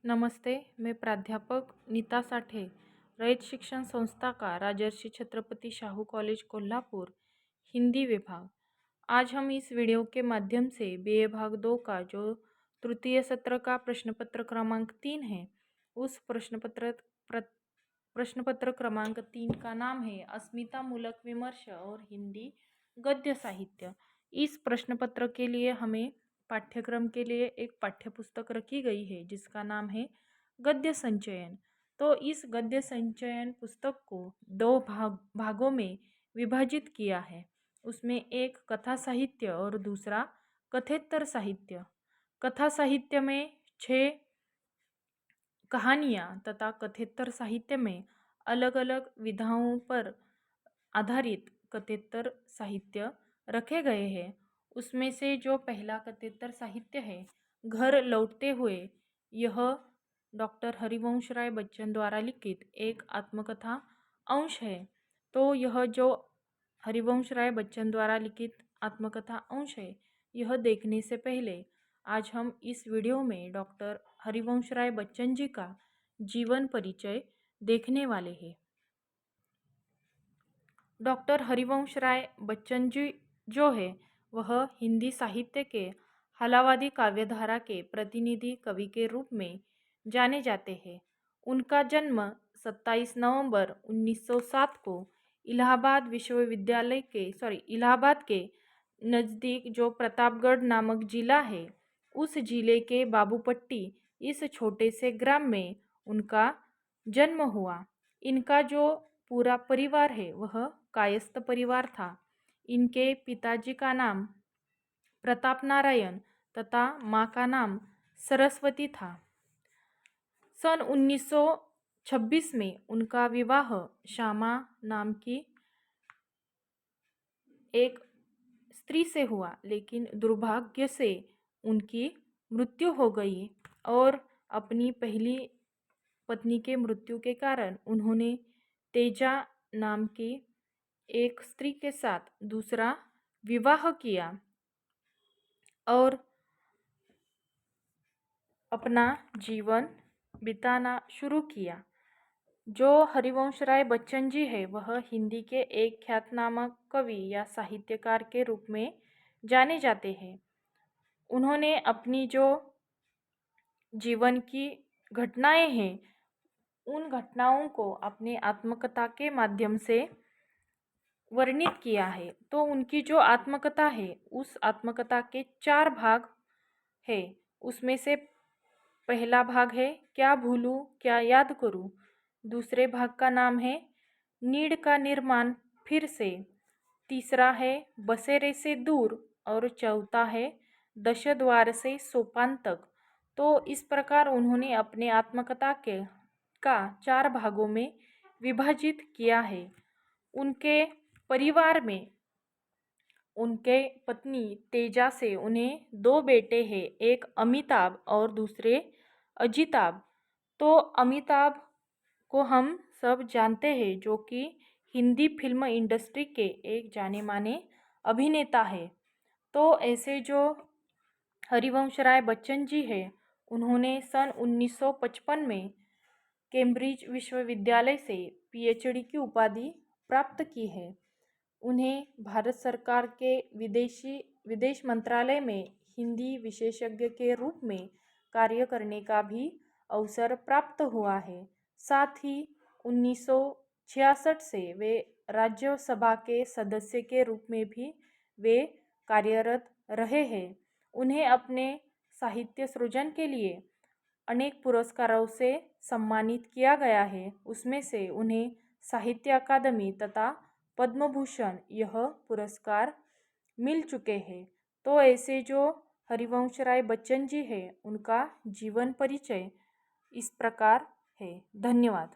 नमस्ते, मैं प्राध्यापक नीता साठे, रयत शिक्षण संस्था का राजर्षि छत्रपति शाहू कॉलेज कोल्हापुर, हिंदी विभाग। आज हम इस वीडियो के माध्यम से BA भाग 2 का जो तृतीय सत्र का प्रश्नपत्र क्रमांक 3 है, उस प्रश्नपत्र क्रमांक 3 का नाम है अस्मिता मूलक विमर्श और हिंदी गद्य साहित्य। इस प्रश्नपत्र के लिए हमें पाठ्यक्रम के लिए एक पाठ्यपुस्तक रखी गई है जिसका नाम है गद्य संचयन। तो इस गद्य संचयन पुस्तक को दो भागों में विभाजित किया है। उसमें एक कथा साहित्य और दूसरा कथेतर साहित्य। कथा साहित्य में 6 कहानियाँ तथा कथेतर साहित्य में अलग अलग विधाओं पर आधारित कथेतर साहित्य रखे गए हैं। उसमें से जो पहला कथेतर साहित्य है, घर लौटते हुए, यह डॉक्टर हरिवंश राय बच्चन द्वारा लिखित एक आत्मकथा अंश है। तो यह जो हरिवंश राय बच्चन द्वारा लिखित आत्मकथा अंश है, यह देखने से पहले आज हम इस वीडियो में डॉक्टर हरिवंश राय बच्चन जी का जीवन परिचय देखने वाले हैं। डॉक्टर हरिवंश राय बच्चन जी जो है वह हिंदी साहित्य के हलावादी काव्यधारा के प्रतिनिधि कवि के रूप में जाने जाते हैं। उनका जन्म 27 नवंबर 1907 को इलाहाबाद के नज़दीक जो प्रतापगढ़ नामक जिला है, उस जिले के बाबूपट्टी इस छोटे से ग्राम में उनका जन्म हुआ। इनका जो पूरा परिवार है वह कायस्थ परिवार था। इनके पिताजी का नाम प्रताप नारायण तथा माँ का नाम सरस्वती था। सन 1926 में उनका विवाह श्यामा नाम की एक स्त्री से हुआ, लेकिन दुर्भाग्य से उनकी मृत्यु हो गई और अपनी पहली पत्नी के मृत्यु के कारण उन्होंने तेजा नाम की एक स्त्री के साथ दूसरा विवाह किया और अपना जीवन बिताना शुरू किया। जो हरिवंश राय बच्चन जी है वह हिंदी के एक ख्यातनामा कवि या साहित्यकार के रूप में जाने जाते हैं। उन्होंने अपनी जो जीवन की घटनाएं हैं, उन घटनाओं को अपने आत्मकथा के माध्यम से वर्णित किया है। तो उनकी जो आत्मकथा है, उस आत्मकथा के 4 भाग है। उसमें से पहला भाग है क्या भूलूं क्या याद करूं, दूसरे भाग का नाम है नीड़ का निर्माण फिर से, तीसरा है बसेरे से दूर और चौथा है दशद्वार से सोपान तक। तो इस प्रकार उन्होंने अपने आत्मकथा का 4 भागों में विभाजित किया है। उनके परिवार में उनके पत्नी तेजा से उन्हें 2 बेटे हैं, एक अमिताभ और दूसरे अजिताभ। तो अमिताभ को हम सब जानते हैं, जो कि हिंदी फिल्म इंडस्ट्री के एक जाने माने अभिनेता है। तो ऐसे जो हरिवंश राय बच्चन जी हैं, उन्होंने सन 1955 में कैम्ब्रिज विश्वविद्यालय से PhD की उपाधि प्राप्त की है। उन्हें भारत सरकार के विदेश मंत्रालय में हिंदी विशेषज्ञ के रूप में कार्य करने का भी अवसर प्राप्त हुआ है। साथ ही 1966 से वे राज्यसभा के सदस्य के रूप में भी वे कार्यरत रहे हैं। उन्हें अपने साहित्य सृजन के लिए अनेक पुरस्कारों से सम्मानित किया गया है। उसमें से उन्हें साहित्य अकादमी तथा पद्म भूषण यह पुरस्कार मिल चुके हैं। तो ऐसे जो हरिवंश राय बच्चन जी हैं, उनका जीवन परिचय इस प्रकार है। धन्यवाद।